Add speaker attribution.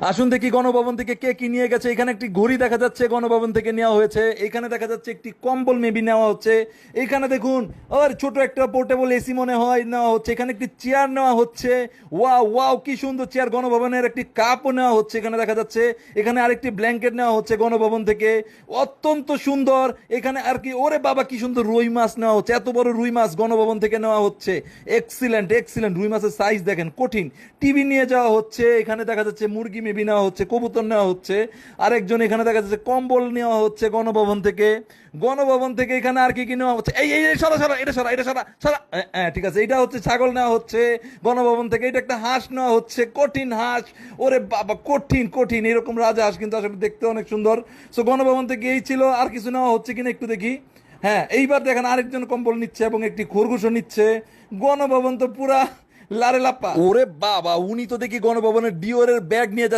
Speaker 1: আসুন দেখি গণভবন থেকে কে কি নিয়ে গেছে। এখানে একটি ঘড়ি দেখা যাচ্ছে গণভবন থেকে নেওয়া হয়েছে। এখানে দেখা যাচ্ছে একটি কম্বল মেবি নেওয়া হচ্ছে। এইখানে দেখুন আর ছোট একটা পোর্টেবল এসি মনে হয় নেওয়া হচ্ছে। এখানে একটি চেয়ার নেওয়া হচ্ছে। ওয়াও ওয়াও কি সুন্দর চেয়ার। গণভবনের একটি কাপও নেওয়া হচ্ছে এখানে দেখা যাচ্ছে। এখানে আরেকটি ব্ল্যাঙ্কেট নেওয়া হচ্ছে গণভবন থেকে। অত্যন্ত সুন্দর। এখানে আর কি ওরে বাবা কি সুন্দর রুই মাছ নেওয়া হচ্ছে। এত বড় রুই মাছ গণভবন থেকে নেওয়া হচ্ছে। Excellent excellent. রুই মাছের সাইজ দেখেন কঠিন। টিভি নিয়ে যাওয়া হচ্ছে। এখানে দেখা যাচ্ছে মুরগি মেবি নেওয়া হচ্ছে, কবুতর নেওয়া হচ্ছে। আরেকজন এখানে দেখা যাচ্ছে কম্বল নেওয়া হচ্ছে গণভবন থেকে। গণভবন থেকে এখানে আর কি কি নেওয়া হচ্ছে। এই এই এই, সরা সরা এটা সরা এটা সরা সরা। হ্যাঁ ঠিক আছে। এটা হচ্ছে ছাগল নেওয়া হচ্ছে গণভবন থেকে। এটা একটা হাঁস নেওয়া হচ্ছে, কঠিন হাঁস। ওরে বাবা কঠিন কঠিন এরকম রাজহাঁস কিন্তু আসলে দেখতে অনেক সুন্দর। সো গণভবন থেকে এই ছিল। আর কিছু নেওয়া হচ্ছে কিনা একটু দেখি। হ্যাঁ এইবার দেখেন আরেকজন কম্বল নিচ্ছে এবং একটি খরগোশও নিচ্ছে। গণভবন তো পুরা লারে লাপ্পা। ওরে বাবা উনি তো দেখি গণভবনের ডিওরের ব্যাগ নিয়ে যাচ্ছে।